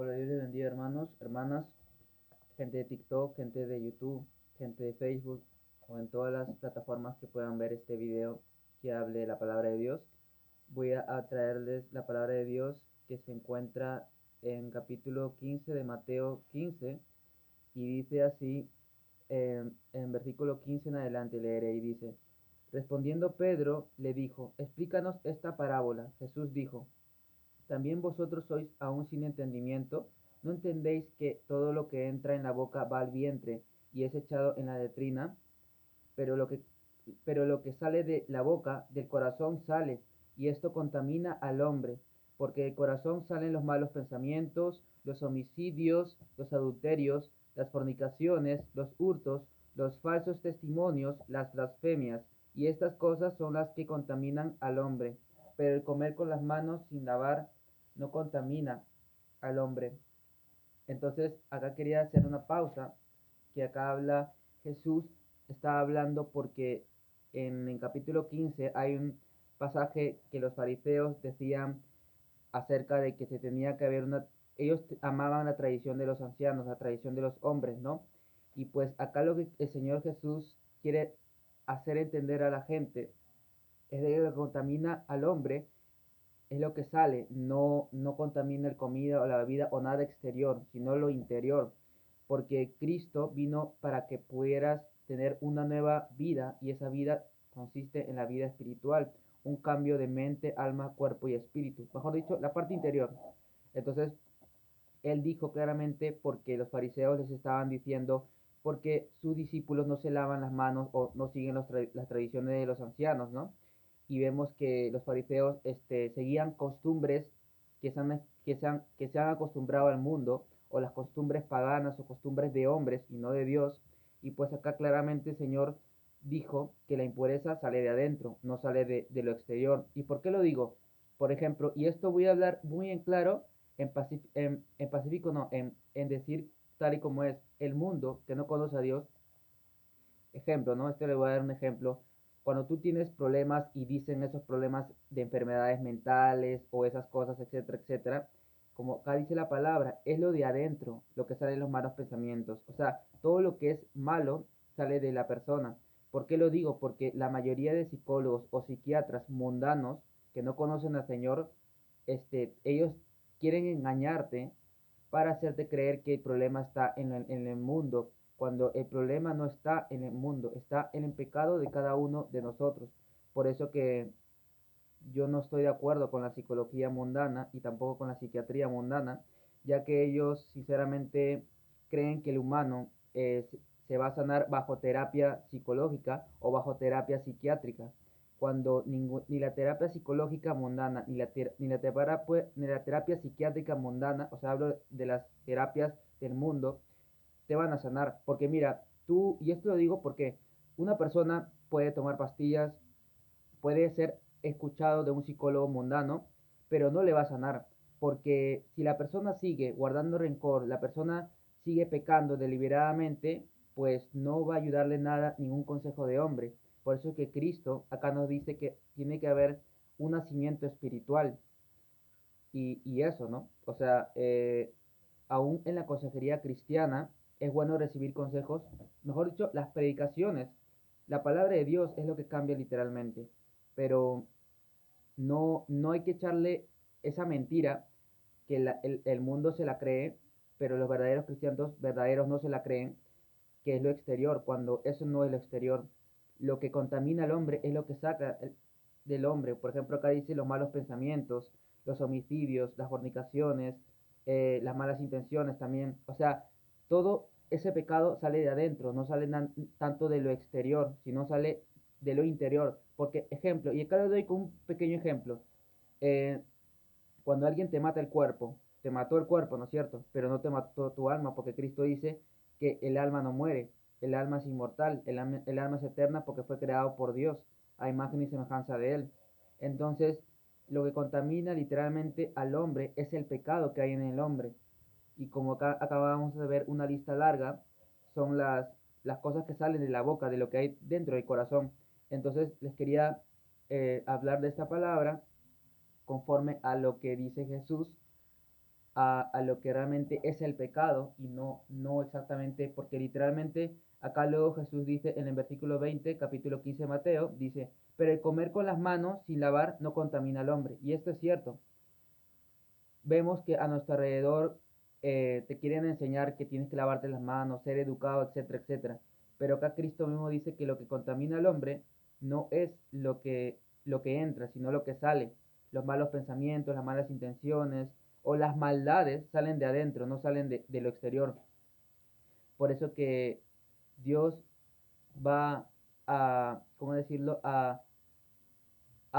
Hola, Dios les bendiga, hermanos, hermanas, gente de TikTok, gente de YouTube, gente de Facebook o en todas las plataformas que puedan ver este video que hable de la palabra de Dios. Voy a traerles la palabra de Dios que se encuentra en capítulo 15 de Mateo 15 y dice así, en versículo 15 en adelante leeré y dice: Respondiendo Pedro le dijo: Explícanos esta parábola. Jesús dijo: ¿También vosotros sois aún sin entendimiento? ¿No entendéis que todo lo que entra en la boca va al vientre y es echado en la letrina? Pero lo que, pero lo que sale de la boca, del corazón sale, y esto contamina al hombre, porque del corazón salen los malos pensamientos, los homicidios, los adulterios, las fornicaciones, los hurtos, los falsos testimonios, las blasfemias, y estas cosas son las que contaminan al hombre. Pero el comer con las manos sin lavar no contamina al hombre. Entonces, acá quería hacer una pausa, que acá habla Jesús, está hablando porque en el capítulo 15 hay un pasaje que los fariseos decían acerca de que se tenía que haber ellos amaban la tradición de los ancianos, la tradición de los hombres, ¿no? Y pues acá lo que el Señor Jesús quiere hacer entender a la gente es de que lo que contamina al hombre es lo que sale, no contamina el comida o la bebida o nada exterior, sino lo interior, porque Cristo vino para que pudieras tener una nueva vida y esa vida consiste en la vida espiritual, un cambio de mente, alma, cuerpo y espíritu, mejor dicho, la parte interior. Entonces, él dijo claramente porque los fariseos les estaban diciendo porque sus discípulos no se lavan las manos o no siguen las tradiciones de los ancianos, ¿no? Y vemos que los fariseos seguían costumbres que se han acostumbrado al mundo, o las costumbres paganas o costumbres de hombres y no de Dios. Y pues acá claramente el Señor dijo que la impureza sale de adentro, no sale de lo exterior. ¿Y por qué lo digo? Por ejemplo, y esto voy a hablar muy en claro, en pacífico no, en decir tal y como es, el mundo que no conoce a Dios. Ejemplo, ¿no? Le voy a dar un ejemplo. Cuando tú tienes problemas y dicen esos problemas de enfermedades mentales o esas cosas, etcétera, etcétera, como acá dice la palabra, es lo de adentro, lo que sale de los malos pensamientos. O sea, todo lo que es malo sale de la persona. ¿Por qué lo digo? Porque la mayoría de psicólogos o psiquiatras mundanos que no conocen al Señor, ellos quieren engañarte para hacerte creer que el problema está en el mundo, cuando el problema no está en el mundo, está en el pecado de cada uno de nosotros. Por eso que yo no estoy de acuerdo con la psicología mundana y tampoco con la psiquiatría mundana, ya que ellos sinceramente creen que el humano se va a sanar bajo terapia psicológica o bajo terapia psiquiátrica, cuando ni la terapia psicológica mundana ni la terapia psiquiátrica mundana, o sea, hablo de las terapias del mundo, te van a sanar. Porque mira, y esto lo digo porque una persona puede tomar pastillas, puede ser escuchado de un psicólogo mundano, pero no le va a sanar, porque si la persona sigue guardando rencor, la persona sigue pecando deliberadamente, pues no va a ayudarle nada ningún consejo de hombre. Por eso es que Cristo acá nos dice que tiene que haber un nacimiento espiritual y eso, ¿no? O sea, aún en la consejería cristiana es bueno recibir consejos, mejor dicho, las predicaciones. La palabra de Dios es lo que cambia literalmente, pero no hay que echarle esa mentira que el mundo se la cree, pero los verdaderos cristianos verdaderos no se la creen, que es lo exterior, cuando eso no es lo exterior. Lo que contamina al hombre es lo que saca del hombre. Por ejemplo, acá dice los malos pensamientos, los homicidios, las fornicaciones, las malas intenciones también. O sea, todo ese pecado sale de adentro, no sale tanto de lo exterior, sino sale de lo interior. Porque, ejemplo, y acá le doy con un pequeño ejemplo. eh, Cuando alguien te mata el cuerpo, te mató el cuerpo, ¿no es cierto? Pero no te mató tu alma, porque Cristo dice que el alma no muere, el alma es inmortal, el alma es eterna porque fue creado por Dios, a imagen y semejanza de Él. Entonces, lo que contamina literalmente al hombre es el pecado que hay en el hombre. Y como acá acabamos de ver una lista larga, son las cosas que salen de la boca, de lo que hay dentro del corazón. Entonces, les quería hablar de esta palabra conforme a lo que dice Jesús a lo que realmente es el pecado y no exactamente, porque literalmente acá luego Jesús dice en el versículo 20, capítulo 15 de Mateo, dice, pero el comer con las manos sin lavar no contamina al hombre. Y esto es cierto. Vemos que a nuestro alrededor te quieren enseñar que tienes que lavarte las manos, ser educado, etcétera, etcétera. Pero acá Cristo mismo dice que lo que contamina al hombre no es lo que entra, sino lo que sale. Los malos pensamientos, las malas intenciones o las maldades salen de adentro, no salen de lo exterior. Por eso que Dios va a, ¿cómo decirlo?, a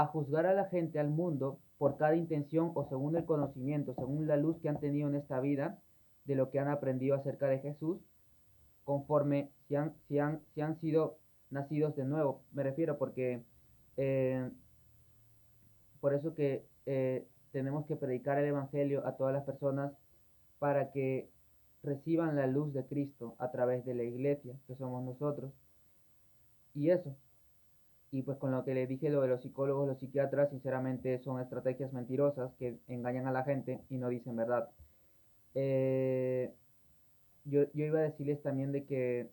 juzgar a la gente, al mundo, por cada intención o según el conocimiento, según la luz que han tenido en esta vida, de lo que han aprendido acerca de Jesús, conforme si han sido nacidos de nuevo. Me refiero porque eh, por eso que tenemos que predicar el Evangelio a todas las personas para que reciban la luz de Cristo a través de la iglesia, que somos nosotros. Y eso, y pues con lo que les dije, lo de los psicólogos, los psiquiatras, sinceramente son estrategias mentirosas que engañan a la gente y no dicen verdad. Eh, yo iba a decirles también de que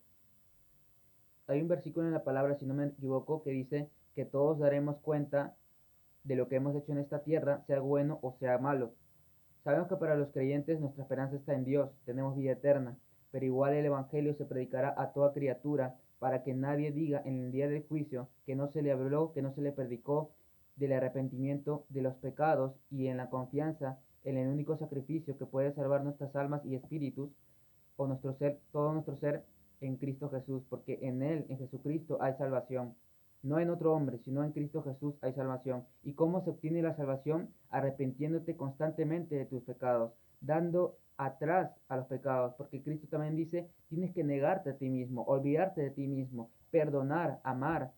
hay un versículo en la palabra, si no me equivoco, que dice que todos daremos cuenta de lo que hemos hecho en esta tierra, sea bueno o sea malo. Sabemos que para los creyentes nuestra esperanza está en Dios, tenemos vida eterna, pero igual el Evangelio se predicará a toda criatura para que nadie diga en el día del juicio que no se le habló, que no se le predicó del arrepentimiento de los pecados y en la confianza en el único sacrificio que puede salvar nuestras almas y espíritus o nuestro ser, todo nuestro ser en Cristo Jesús, porque en Él, en Jesucristo, hay salvación. No en otro hombre, sino en Cristo Jesús hay salvación. ¿Y cómo se obtiene la salvación? Arrepintiéndote constantemente de tus pecados, dando atrás a los pecados, porque Cristo también dice, tienes que negarte a ti mismo, olvidarte de ti mismo, perdonar, amar,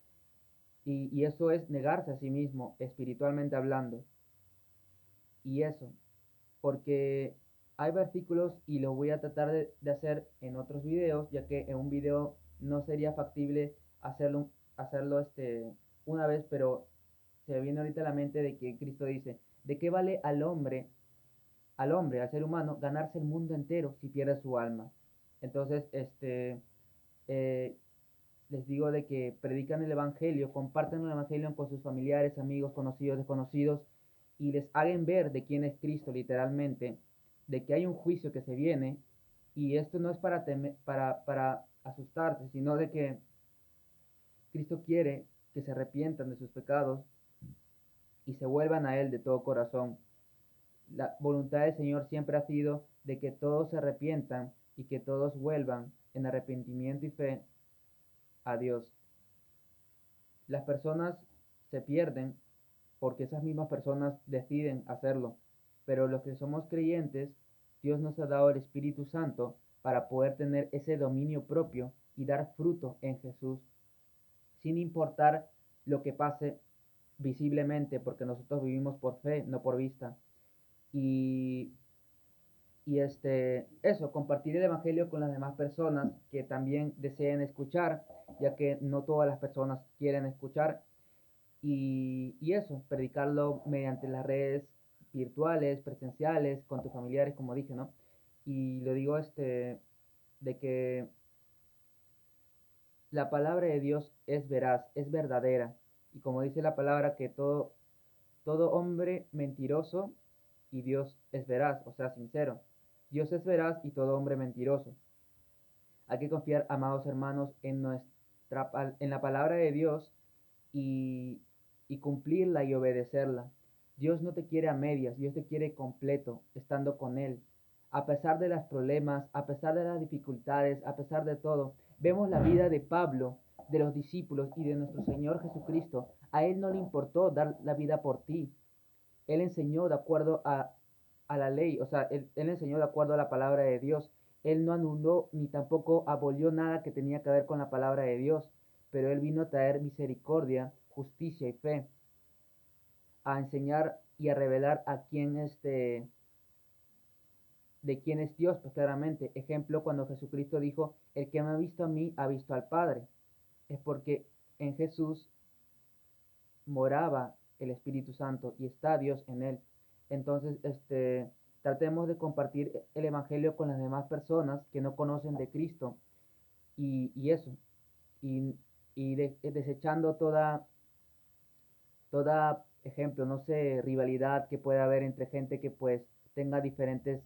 y eso es negarse a sí mismo, espiritualmente hablando. Y eso, porque hay versículos y los voy a tratar de hacer en otros videos, ya que en un video no sería factible hacerlo una vez, pero se me viene ahorita a la mente de que Cristo dice, ¿de qué vale al ser humano, ganarse el mundo entero si pierde su alma? Entonces, eh, les digo de que predican el Evangelio, compartan el Evangelio con sus familiares, amigos, conocidos, desconocidos, y les hagan ver de quién es Cristo literalmente, de que hay un juicio que se viene, y esto no es para asustarse, sino de que Cristo quiere que se arrepientan de sus pecados y se vuelvan a Él de todo corazón. La voluntad del Señor siempre ha sido de que todos se arrepientan y que todos vuelvan en arrepentimiento y fe a Dios. Las personas se pierden porque esas mismas personas deciden hacerlo, pero los que somos creyentes, Dios nos ha dado el Espíritu Santo para poder tener ese dominio propio y dar fruto en Jesús, sin importar lo que pase visiblemente, porque nosotros vivimos por fe, no por vista. Y, eso, compartir el Evangelio con las demás personas que también deseen escuchar, ya que no todas las personas quieren escuchar. Y eso, predicarlo mediante las redes virtuales, presenciales, con tus familiares, como dije, ¿no? Y lo digo de que la palabra de Dios es veraz, es verdadera. Y como dice la palabra, que todo hombre mentiroso y Dios es veraz, o sea, sincero. Dios es veraz y todo hombre mentiroso. Hay que confiar, amados hermanos, en la palabra de Dios y, y cumplirla y obedecerla. Dios no te quiere a medias, Dios te quiere completo, estando con Él. A pesar de los problemas, a pesar de las dificultades, a pesar de todo, vemos la vida de Pablo, de los discípulos y de nuestro Señor Jesucristo. A Él no le importó dar la vida por ti. Él enseñó de acuerdo a la ley, o sea, él enseñó de acuerdo a la palabra de Dios. Él no anuló ni tampoco abolió nada que tenía que ver con la palabra de Dios, pero Él vino a traer misericordia, justicia y fe, a enseñar y a revelar de quién es Dios, pues claramente. Ejemplo, cuando Jesucristo dijo, el que me ha visto a mí, ha visto al Padre. Es porque en Jesús moraba el Espíritu Santo y está Dios en él. Entonces, tratemos de compartir el Evangelio con las demás personas que no conocen de Cristo y eso, y, desechando toda ejemplo, no sé, rivalidad que pueda haber entre gente que pues tenga diferentes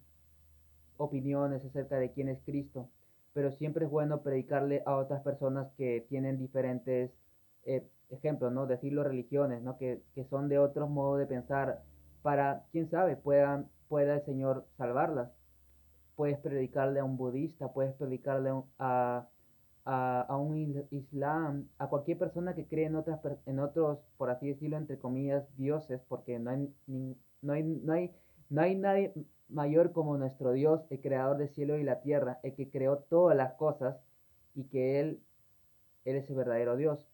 opiniones acerca de quién es Cristo, pero siempre es bueno predicarle a otras personas que tienen diferentes ejemplos, ¿no? Decirlo religiones, ¿no? Que son de otros modos de pensar para, quién sabe, pueda el Señor salvarlas. Puedes predicarle a un budista, puedes predicarle a un islam, a cualquier persona que cree en otros, por así decirlo, entre comillas, dioses, porque no hay nadie mayor como nuestro Dios, el creador del cielo y la tierra, el que creó todas las cosas y que Él es el verdadero Dios.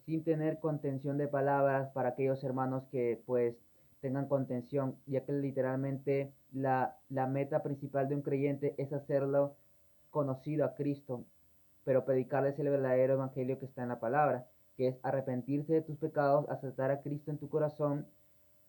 Sin tener contención de palabras para aquellos hermanos que pues tengan contención, ya que literalmente la meta principal de un creyente es hacerlo conocido a Cristo, pero predicarles el verdadero evangelio que está en la palabra, que es arrepentirse de tus pecados, aceptar a Cristo en tu corazón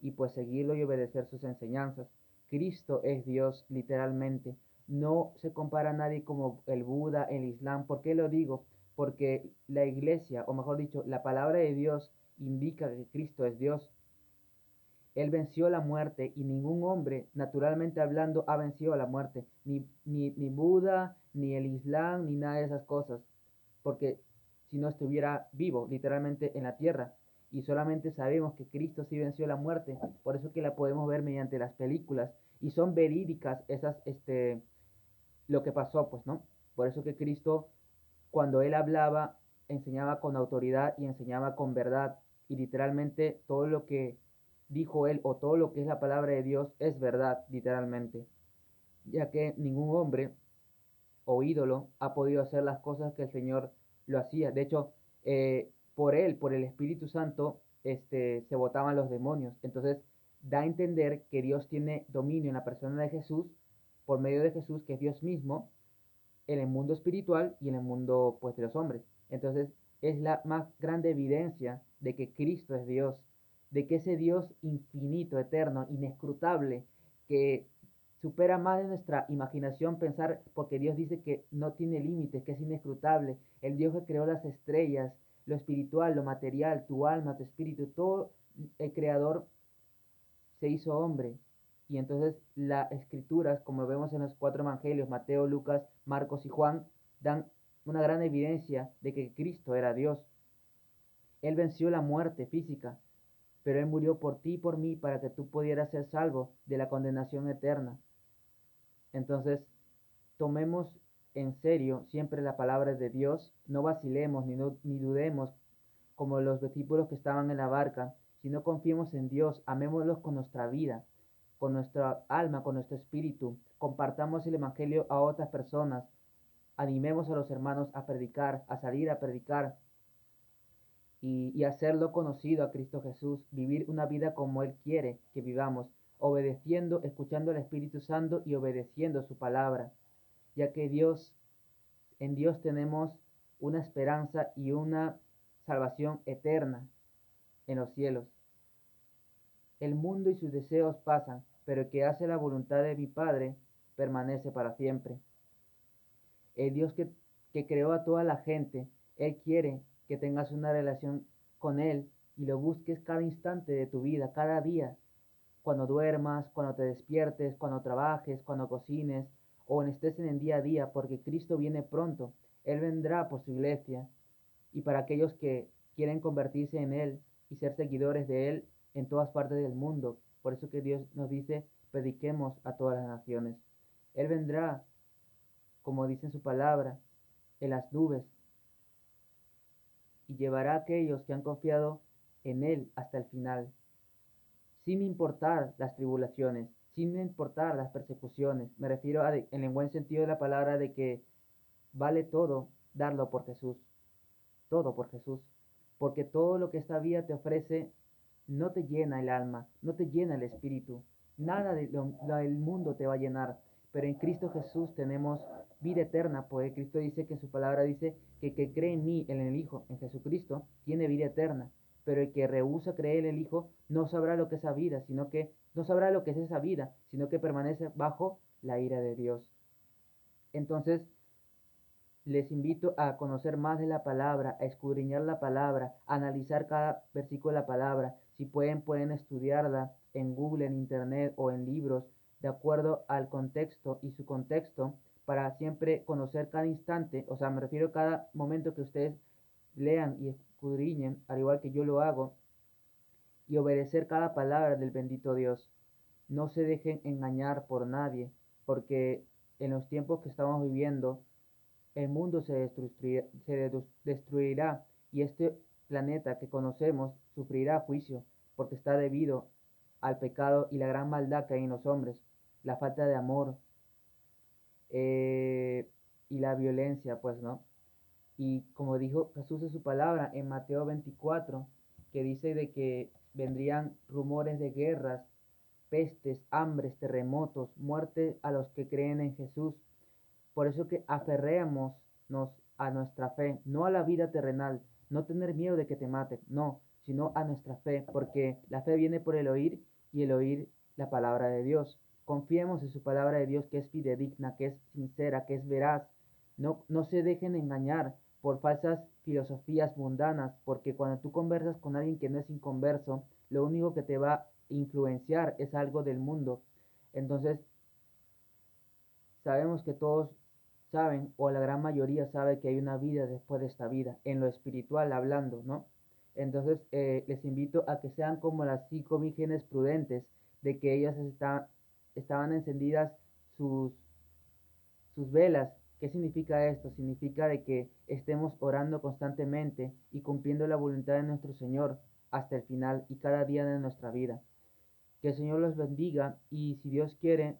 y pues seguirlo y obedecer sus enseñanzas. Cristo es Dios, literalmente. No se compara a nadie como el Buda, el Islam. ¿Por qué lo digo? Porque la iglesia, o mejor dicho, la palabra de Dios indica que Cristo es Dios. Él venció la muerte y ningún hombre, naturalmente hablando, ha vencido a la muerte. Ni Buda, ni el Islam, ni nada de esas cosas. Porque si no estuviera vivo, literalmente en la tierra. Y solamente sabemos que Cristo sí venció la muerte. Por eso que la podemos ver mediante las películas. Y son verídicas lo que pasó, pues, ¿no? Por eso que Cristo, cuando Él hablaba, enseñaba con autoridad y enseñaba con verdad. Y literalmente todo lo que dijo Él o todo lo que es la palabra de Dios es verdad, literalmente. Ya que ningún hombre o ídolo ha podido hacer las cosas que el Señor lo hacía. De hecho, por Él, por el Espíritu Santo, se votaban los demonios. Entonces, da a entender que Dios tiene dominio en la persona de Jesús, por medio de Jesús, que es Dios mismo, en el mundo espiritual y en el mundo pues de los hombres. Entonces es la más grande evidencia de que Cristo es Dios, de que ese Dios infinito, eterno, inescrutable, que supera más de nuestra imaginación pensar, porque Dios dice que no tiene límites, que es inescrutable, el Dios que creó las estrellas, lo espiritual, lo material, tu alma, tu espíritu, todo el creador se hizo hombre. Y entonces las escrituras, como vemos en los cuatro evangelios, Mateo, Lucas, Marcos y Juan, dan una gran evidencia de que Cristo era Dios. Él venció la muerte física, pero Él murió por ti y por mí para que tú pudieras ser salvo de la condenación eterna. Entonces, tomemos en serio siempre la palabra de Dios, no vacilemos ni dudemos como los discípulos que estaban en la barca, sino confiemos en Dios, amémoslos con nuestra vida, con nuestra alma, con nuestro espíritu, compartamos el Evangelio a otras personas, animemos a los hermanos a predicar, a salir a predicar y hacerlo conocido a Cristo Jesús, vivir una vida como Él quiere que vivamos, obedeciendo, escuchando al Espíritu Santo y obedeciendo su palabra, ya que en Dios tenemos una esperanza y una salvación eterna en los cielos. El mundo y sus deseos pasan, pero el que hace la voluntad de mi Padre permanece para siempre. El Dios que creó a toda la gente, Él quiere que tengas una relación con Él y lo busques cada instante de tu vida, cada día, cuando duermas, cuando te despiertes, cuando trabajes, cuando cocines o estés en el día a día, porque Cristo viene pronto. Él vendrá por su iglesia y para aquellos que quieren convertirse en Él y ser seguidores de Él en todas partes del mundo. Por eso que Dios nos dice, prediquemos a todas las naciones. Él vendrá, como dice en su palabra, en las nubes y llevará a aquellos que han confiado en Él hasta el final, sin importar las tribulaciones, sin importar las persecuciones. Me refiero en el buen sentido de la palabra de que vale todo darlo por Jesús, todo por Jesús, porque todo lo que esta vida te ofrece no te llena el alma, no te llena el espíritu, nada del mundo te va a llenar, pero en Cristo Jesús tenemos vida eterna, porque Cristo dice que en su palabra dice que cree en mí, en el Hijo, en Jesucristo, tiene vida eterna, pero el que rehúsa creer en el Hijo no sabrá lo que es esa vida, sino que no sabrá lo que es esa vida, sino que permanece bajo la ira de Dios. Entonces, les invito a conocer más de la palabra, a escudriñar la palabra, a analizar cada versículo de la palabra. Si pueden, pueden estudiarla en Google, en Internet o en libros, de acuerdo al contexto y su contexto, para siempre conocer cada instante, o sea, me refiero a cada momento que ustedes lean y escudriñen, al igual que yo lo hago, y obedecer cada palabra del bendito Dios. No se dejen engañar por nadie, porque en los tiempos que estamos viviendo, el mundo destruirá y este planeta que conocemos sufrirá juicio porque está debido al pecado y la gran maldad que hay en los hombres, la falta de amor y la violencia, pues, ¿no? Y como dijo Jesús en su palabra en Mateo 24, que dice de que vendrían rumores de guerras, pestes, hambres, terremotos, muerte a los que creen en Jesús. Por eso que aferrémonos a nuestra fe, no a la vida terrenal, no tener miedo de que te maten, no, sino a nuestra fe, porque la fe viene por el oír y el oír la palabra de Dios. Confiemos en su palabra de Dios que es fidedigna, que es sincera, que es veraz. No se dejen engañar por falsas filosofías mundanas, porque cuando tú conversas con alguien que no es inconverso, lo único que te va a influenciar es algo del mundo. Entonces, sabemos que todos saben, o la gran mayoría sabe que hay una vida después de esta vida, en lo espiritual hablando, ¿no? Entonces, les invito a que sean como las 5 vírgenes prudentes, de que ellas estaban encendidas sus, sus velas. ¿Qué significa esto? Significa de que estemos orando constantemente y cumpliendo la voluntad de nuestro Señor hasta el final y cada día de nuestra vida. Que el Señor los bendiga y si Dios quiere,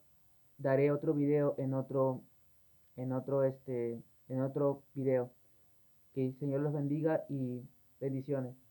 daré otro video en otro video. Que el Señor los bendiga y bendiciones.